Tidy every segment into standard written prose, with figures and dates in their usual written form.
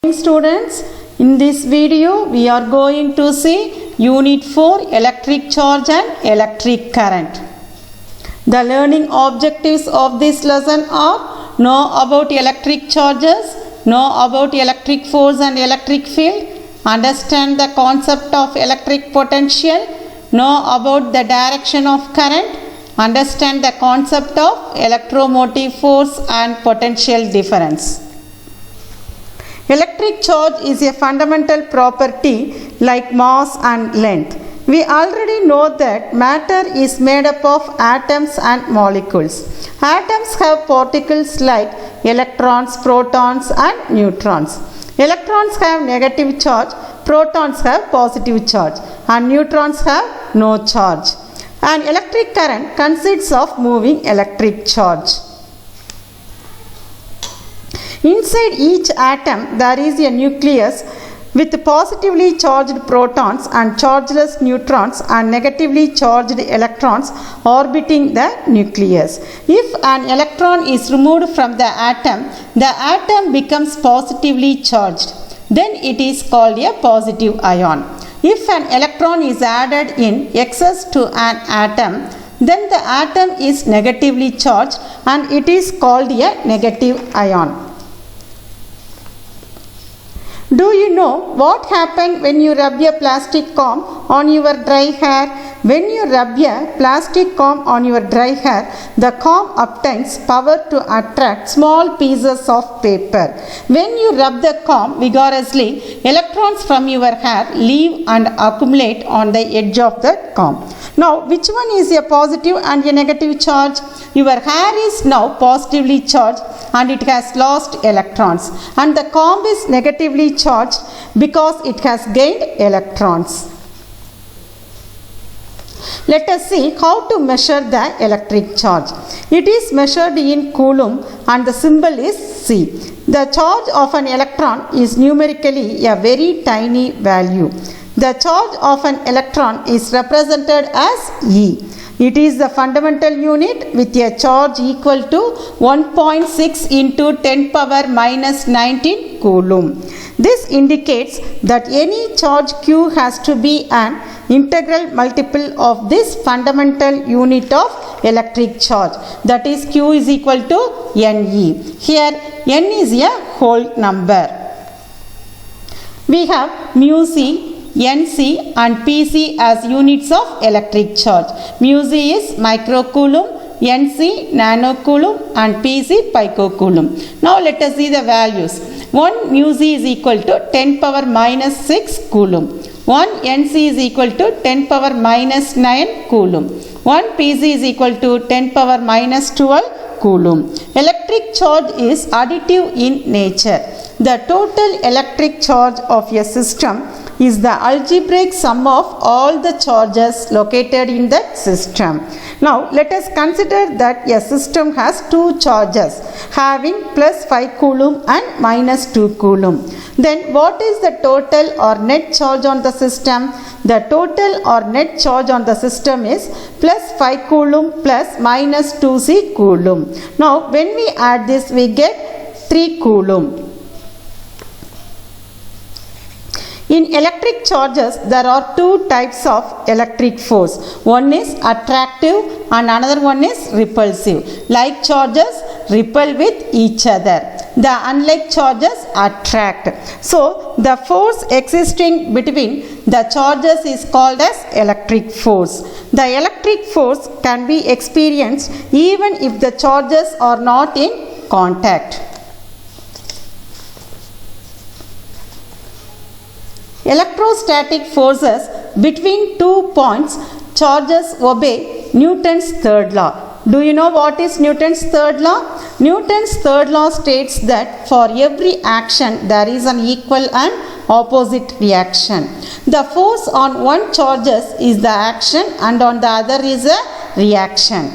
Students, in this video we are going to see Unit 4 Electric Charge and Electric Current. The learning objectives of this lesson are: know about electric charges, know about electric force and electric field, understand the concept of electric potential, know about the direction of current, understand the concept of electromotive force and potential difference. Electric charge is a fundamental property like mass and length. We already know that matter is made up of atoms and molecules. Atoms have particles like electrons, protons and neutrons. Electrons have negative charge, protons have positive charge and neutrons have no charge. An electric current consists of moving electric charge. Inside each atom there is a nucleus with positively charged protons and chargeless neutrons and negatively charged electrons orbiting the nucleus. If an electron is removed from the atom becomes positively charged. Then it is called a positive ion. If an electron is added in excess to an atom, then the atom is negatively charged and it is called a negative ion. Do you know what happens when you rub a plastic comb on your dry hair? When you rub a plastic comb on your dry hair, the comb obtains power to attract small pieces of paper. When you rub the comb vigorously, electrons from your hair leave and accumulate on the edge of the comb. Now, which one is a positive and a negative charge? Your hair is now positively charged and it has lost electrons, and the comb is negatively charged because it has gained electrons. Let us see how to measure the electric charge. It is measured in coulomb and the symbol is C. The charge of an electron is numerically a very tiny value. The charge of an electron is represented as E. It is the fundamental unit with a charge equal to 1.6 into 10 power minus 19 coulomb. This indicates that any charge Q has to be an integral multiple of this fundamental unit of electric charge, that is Q is equal to Ne. Here N is a whole number. We have mu C, Nc and Pc as units of electric charge. Mu c is microcoulomb, Nc nanocoulomb and Pc picocoulomb. Now let us see the values. 1 mu c is equal to 10 power minus 6 coulomb. 1 Nc is equal to 10 power minus 9 coulomb. 1 Pc is equal to 10 power minus 12 coulomb. Electric charge is additive in nature. The total electric charge of a system is the algebraic sum of all the charges located in that system. Now let us consider that a system has two charges having plus 5 coulomb and minus 2 coulomb. Then what is the total or net charge on the system? The total or net charge on the system is plus 5 coulomb plus minus 2c coulomb. Now when we add this we get 3 coulomb. In electric charges, there are two types of electric force. One is attractive and another one is repulsive. Like charges repel with each other. The unlike charges attract. So, the force existing between the charges is called as electric force. The electric force can be experienced even if the charges are not in contact. Electrostatic forces between 2 points charges obey Newton's third law. Do you know what is Newton's third law? Newton's third law states that for every action there is an equal and opposite reaction. The force on one charges is the action and on the other is a reaction.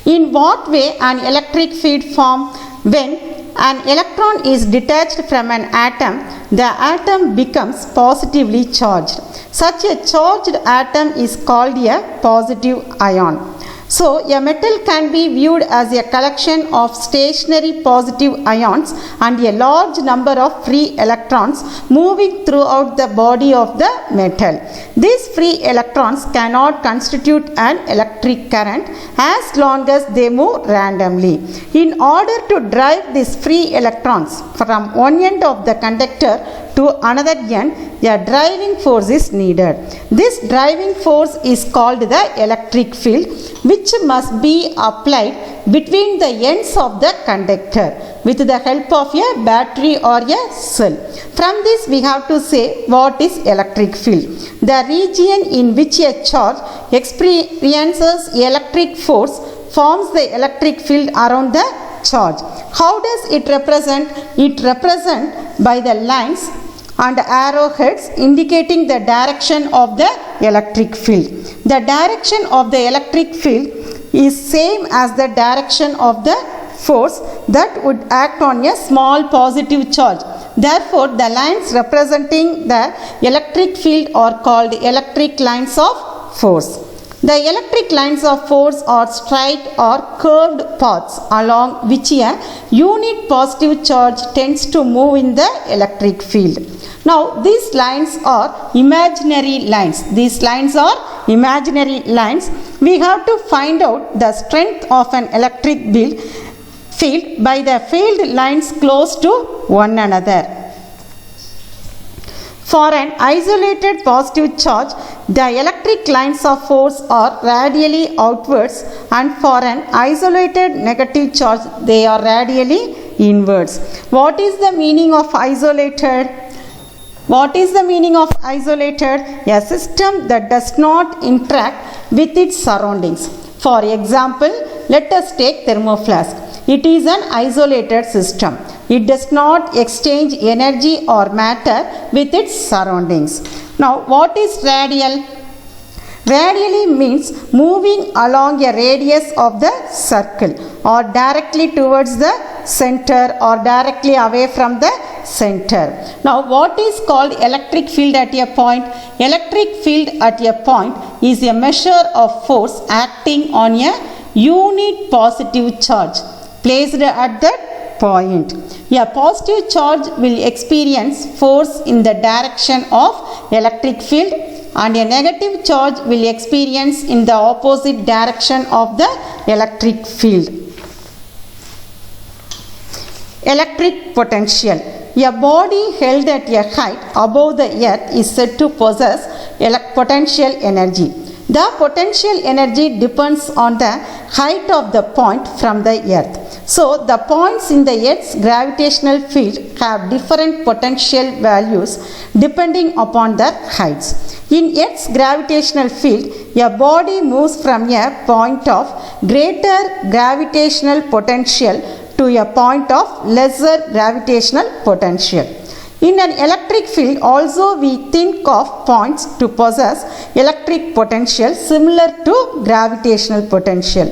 In what way an electric field forms? When an electron is detached from an atom, the atom becomes positively charged. Such a charged atom is called a positive ion. So, a metal can be viewed as a collection of stationary positive ions and a large number of free electrons moving throughout the body of the metal. These free electrons cannot constitute an electric current as long as they move randomly. In order to drive these free electrons from one end of the conductor to another end, a driving force is needed. This driving force is called the electric field, which must be applied between the ends of the conductor with the help of a battery or a cell. From this we have to say what is electric field. The region in which a charge experiences electric force forms the electric field around the charge. How does it represent? It represents by the lines and arrowheads indicating the direction of the electric field. The direction of the electric field is same as the direction of the force that would act on a small positive charge. Therefore, the lines representing the electric field are called electric lines of force. The electric lines of force are straight or curved paths along which a unit positive charge tends to move in the electric field. Now, these lines are imaginary lines. These lines are imaginary lines. We have to find out the strength of an electric field by the field lines close to one another. For an isolated positive charge, the electric lines of force are radially outwards, and for an isolated negative charge, they are radially inwards. What is the meaning of isolated? What is the meaning of isolated? A system that does not interact with its surroundings. For example, let us take thermoflask. It is an isolated system. It does not exchange energy or matter with its surroundings. Now, what is radial? Radially means moving along a radius of the circle or directly towards the center or directly away from the center. Now, what is called electric field at a point? Electric field at a point is a measure of force acting on a unit positive charge placed at that point. A positive charge will experience force in the direction of electric field, and a negative charge will experience in the opposite direction of the electric field. Electric potential. A body held at a height above the earth is said to possess potential energy. The potential energy depends on the height of the point from the earth. So, the points in the earth's gravitational field have different potential values depending upon their heights. In earth's gravitational field, a body moves from a point of greater gravitational potential to a point of lesser gravitational potential. In an electric field also we think of points to possess electric potential similar to gravitational potential.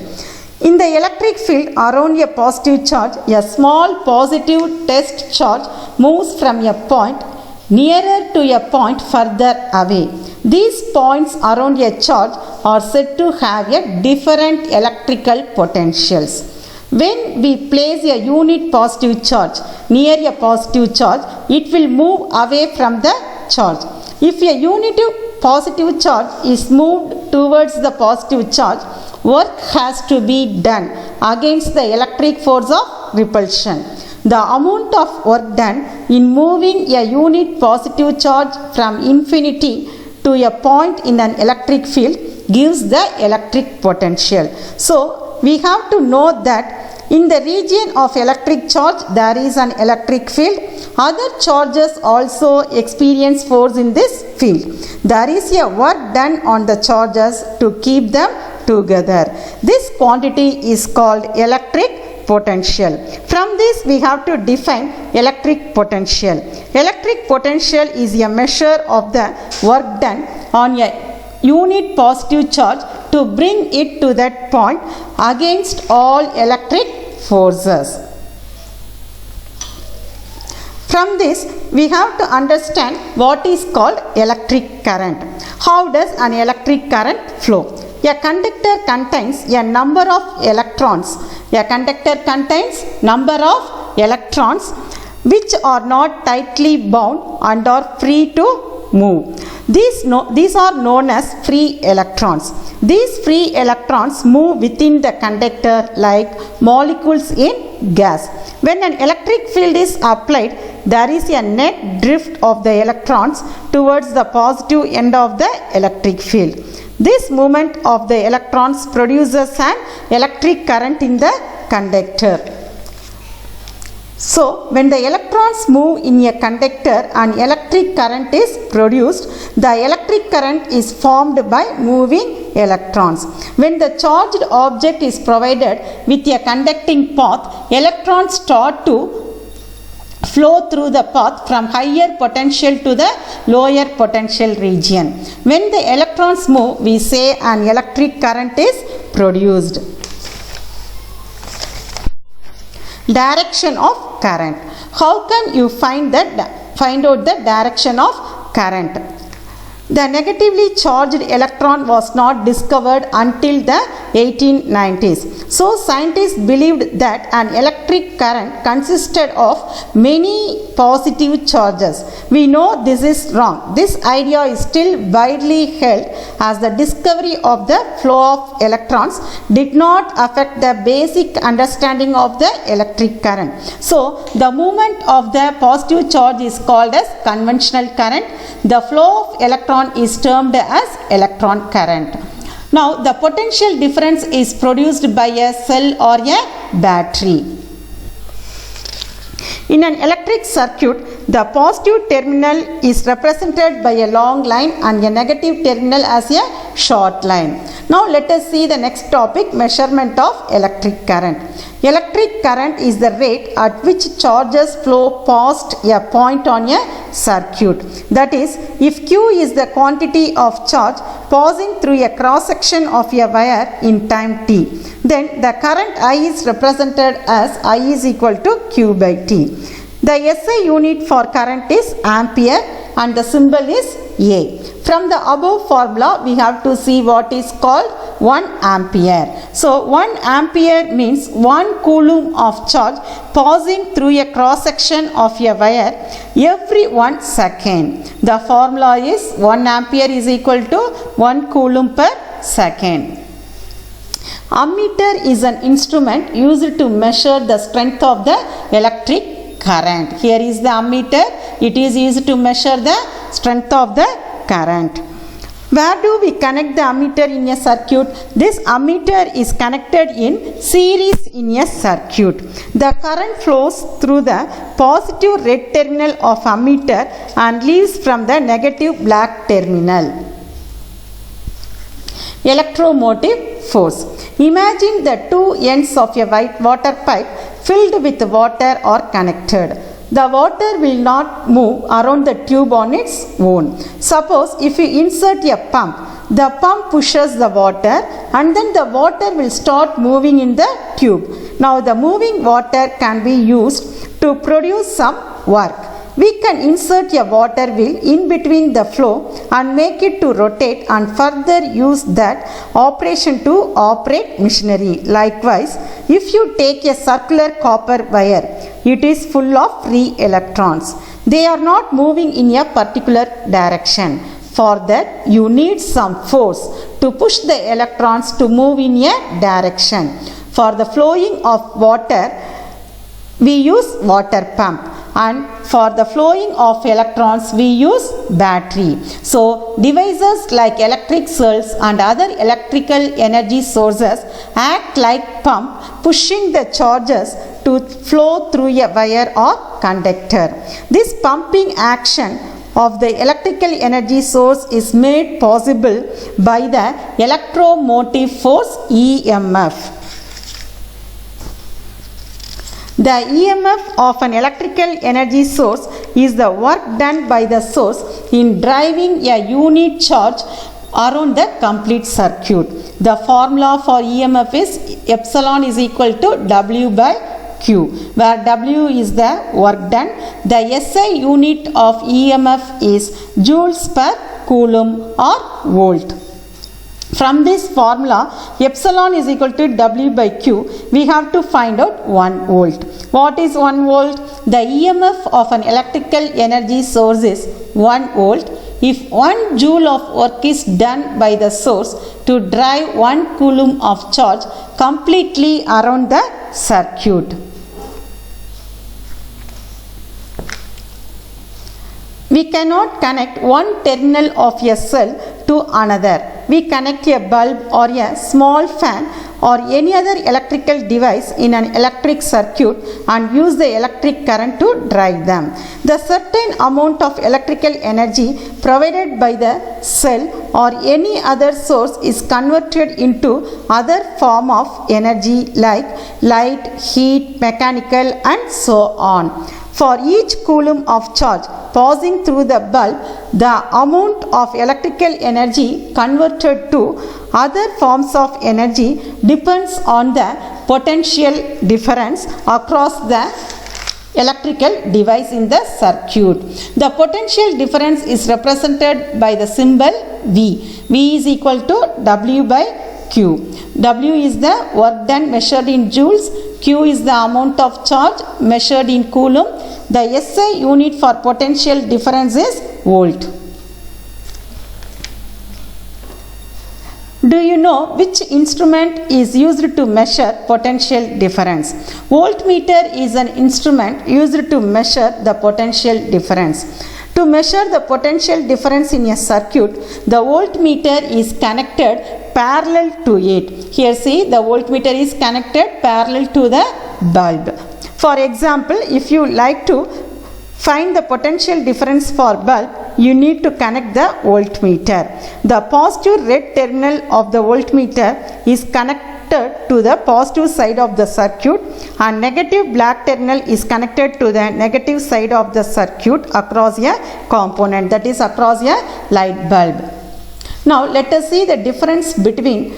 In the electric field around a positive charge, a small positive test charge moves from a point nearer to a point further away. These points around a charge are said to have a different electrical potentials. When we place a unit positive charge near a positive charge, it will move away from the charge. If a unit positive charge is moved towards the positive charge, work has to be done against the electric force of repulsion. The amount of work done in moving a unit positive charge from infinity to a point in an electric field gives the electric potential. So, we have to know that in the region of electric charge there is an electric field. Other charges also experience force in this field. There is a work done on the charges to keep them together. This quantity is called electric potential. From this we have to define electric potential. Electric potential is a measure of the work done on a unit positive charge to bring it to that point against all electric forces. From this we have to understand what is called electric current. How does an electric current flow? a conductor contains a number of electrons. A conductor contains number of electrons which are not tightly bound and are free to move. These are known as free electrons. These free electrons move within the conductor like molecules in gas. When an electric field is applied, there is a net drift of the electrons towards the positive end of the electric field. This movement of the electrons produces an electric current in the conductor. So, when the electrons move in a conductor and electric current is produced, the electric current is formed by moving electrons. When the charged object is provided with a conducting path, electrons start to flow through the path from higher potential to the lower potential region. When the electrons move, we say an electric current is produced. Direction of current. How can you find out the direction of current? The negatively charged electron was not discovered until the 1890s. So scientists believed that an electric current consisted of many positive charges. We know this is wrong. This idea is still widely held as the discovery of the flow of electrons did not affect the basic understanding of the electric current. So the movement of the positive charge is called as conventional current. The flow of electron is termed as electron current. Now the potential difference is produced by a cell or a battery. In an electric circuit, the positive terminal is represented by a long line and a negative terminal as a short line. Now let us see the next topic, measurement of electric current. Electric current is the rate at which charges flow past a point on a circuit. That is, if Q is the quantity of charge passing through a cross section of a wire in time t, then the current I is represented as I is equal to Q by T. The SI unit for current is ampere and the symbol is A. From the above formula, we have to see what is called 1 ampere. So 1 ampere means 1 coulomb of charge passing through a cross section of a wire every 1 second. The formula is 1 ampere is equal to 1 coulomb per second. Ammeter is an instrument used to measure the strength of the electric current. Here is the ammeter. It is used to measure the strength of the current. Where do we connect the ammeter in a circuit? This ammeter is connected in series in a circuit. The current flows through the positive red terminal of ammeter and leaves from the negative black terminal. Electromotive force. Imagine the two ends of a white water pipe filled with water are connected. The water will not move around the tube on its own. Suppose if you insert a pump, the pump pushes the water and then the water will start moving in the tube. Now the moving water can be used to produce some work. We can insert a water wheel in between the flow and make it to rotate and further use that operation to operate machinery. Likewise, if you take a circular copper wire, it is full of free electrons. They are not moving in a particular direction. For that, you need some force to push the electrons to move in a direction. For the flowing of water, we use water pump, and for the flowing of electrons we use battery. So devices like electric cells and other electrical energy sources act like pump, pushing the charges to flow through a wire or conductor. This pumping action of the electrical energy source is made possible by the electromotive force e.m.f. The e.m.f. of an electrical energy source is the work done by the source in driving a unit charge around the complete circuit. The formula for e.m.f. is epsilon is equal to W by Q, where W is the work done. The SI unit of e.m.f. is joules per coulomb or volt. From this formula, epsilon is equal to W by Q, we have to find out 1 volt. What is 1 volt? The EMF of an electrical energy source is 1 volt. If 1 joule of work is done by the source to drive 1 coulomb of charge completely around the circuit. We cannot connect one terminal of a cell to another. We connect a bulb or a small fan or any other electrical device in an electric circuit and use the electric current to drive them. The certain amount of electrical energy provided by the cell or any other source is converted into other form of energy like light, heat, mechanical and so on. For each coulomb of charge passing through the bulb, the amount of electrical energy converted to other forms of energy depends on the potential difference across the electrical device in the circuit. The potential difference is represented by the symbol V. V is equal to W by Q. W is the work done measured in joules. Q is the amount of charge measured in coulomb. The SI unit for potential difference is volt. Do you know which instrument is used to measure potential difference? Voltmeter is an instrument used to measure the potential difference. To measure the potential difference in a circuit, the voltmeter is connected parallel to it. Here see, the voltmeter is connected parallel to the bulb. For example, if you like to find the potential difference for bulb, you need to connect the voltmeter. The positive red terminal of the voltmeter is connected to the positive side of the circuit and negative black terminal is connected to the negative side of the circuit across a component, that is across a light bulb. Now let us see the difference between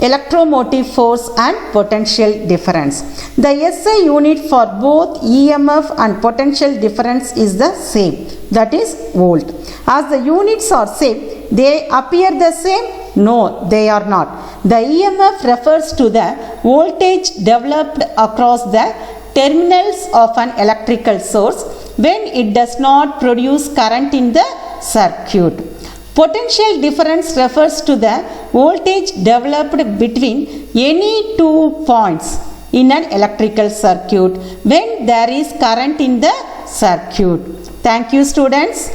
electromotive force and potential difference. The SI unit for both EMF and potential difference is the same, that is volt. As the units are same, they appear the same? No, they are not. The EMF refers to the voltage developed across the terminals of an electrical source when it does not produce current in the circuit. Potential difference refers to the voltage developed between any 2 points in an electrical circuit when there is current in the circuit. Thank you, students.